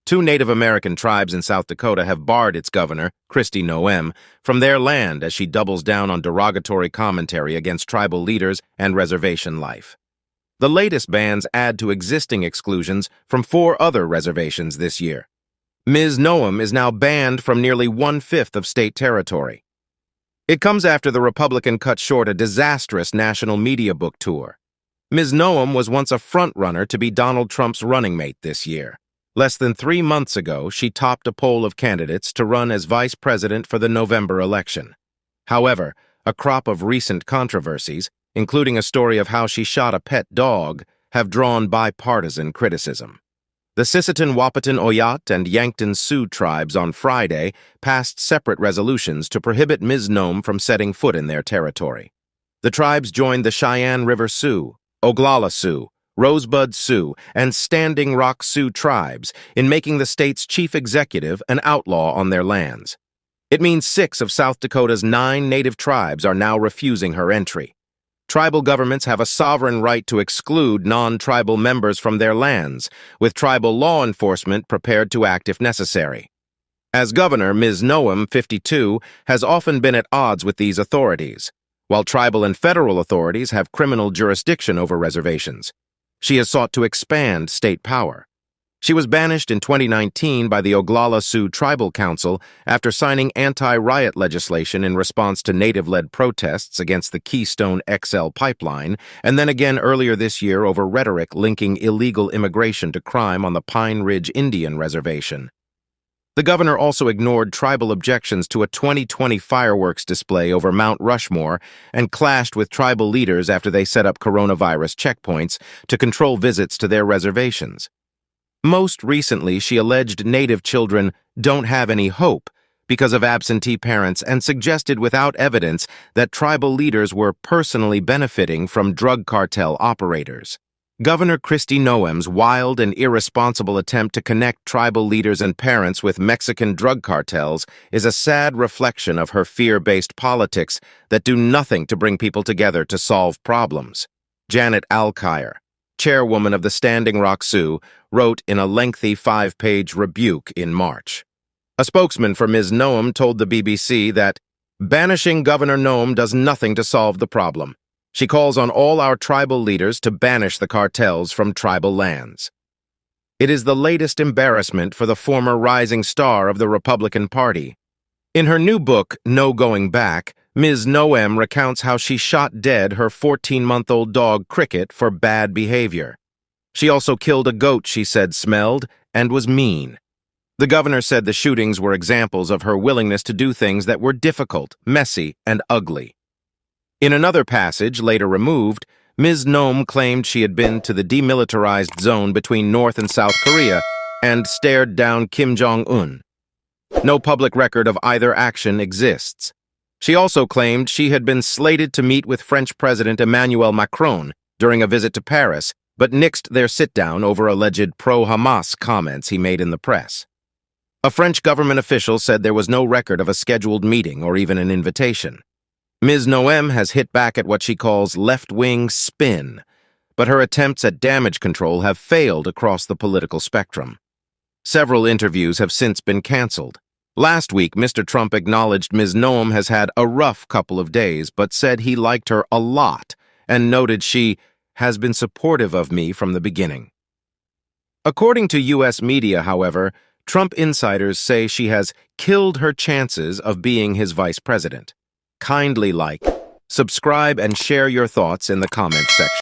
Two Native American tribes in South Dakota have barred its governor, Kristi Noem, from their land as she doubles down on derogatory commentary against tribal leaders and reservation life. The latest bans add to existing exclusions from 4 other reservations this year. Ms. Noem is now banned from nearly 1/5 of state territory. It comes after the Republican cut short a disastrous national media book tour. Ms. Noem was once a front-runner to be Donald Trump's running mate this year. Less than 3 months ago, she topped a poll of candidates to run as vice president for the November election. However, a crop of recent controversies, including a story of how she shot a pet dog, have drawn bipartisan criticism. The Sisseton Wahpeton Oyat and Yankton Sioux tribes on Friday passed separate resolutions to prohibit Ms. Noem from setting foot in their territory. The tribes joined the Cheyenne River Sioux, Oglala Sioux, Rosebud Sioux, and Standing Rock Sioux tribes in making the state's chief executive an outlaw on their lands. It means 6 of South Dakota's 9 native tribes are now refusing her entry. Tribal governments have a sovereign right to exclude non-tribal members from their lands, with tribal law enforcement prepared to act if necessary. As governor, Ms. Noem, 52, has often been at odds with these authorities, while tribal and federal authorities have criminal jurisdiction over reservations. She has sought to expand state power. She was banished in 2019 by the Oglala Sioux Tribal Council after signing anti-riot legislation in response to Native-led protests against the Keystone XL pipeline, and then again earlier this year over rhetoric linking illegal immigration to crime on the Pine Ridge Indian Reservation. The governor also ignored tribal objections to a 2020 fireworks display over Mount Rushmore and clashed with tribal leaders after they set up coronavirus checkpoints to control visits to their reservations. Most recently, she alleged Native children don't have any hope because of absentee parents and suggested without evidence that tribal leaders were personally benefiting from drug cartel operators. Governor Kristi Noem's wild and irresponsible attempt to connect tribal leaders and parents with Mexican drug cartels is a sad reflection of her fear-based politics that do nothing to bring people together to solve problems. Janet Alkire, chairwoman of the Standing Rock Sioux, wrote in a lengthy 5-page rebuke in March. A spokesman for Ms. Noem told the BBC that banishing Governor Noem does nothing to solve the problem. She calls on all our tribal leaders to banish the cartels from tribal lands. It is the latest embarrassment for the former rising star of the Republican Party. In her new book, No Going Back, Ms. Noem recounts how she shot dead her 14-month-old dog Cricket for bad behavior. She also killed a goat she said smelled and was mean. The governor said the shootings were examples of her willingness to do things that were difficult, messy, and ugly. In another passage, later removed, Ms. Noem claimed she had been to the demilitarized zone between North and South Korea and stared down Kim Jong-un. No public record of either action exists. She also claimed she had been slated to meet with French President Emmanuel Macron during a visit to Paris, but nixed their sit-down over alleged pro-Hamas comments he made in the press. A French government official said there was no record of a scheduled meeting or even an invitation. Ms. Noem has hit back at what she calls left-wing spin, but her attempts at damage control have failed across the political spectrum. Several interviews have since been canceled. Last week, Mr. Trump acknowledged Ms. Noem has had a rough couple of days, but said he liked her a lot and noted she has been supportive of me from the beginning. According to U.S. media, however, Trump insiders say she has killed her chances of being his vice president. Kindly like, subscribe, and share your thoughts in the comments section.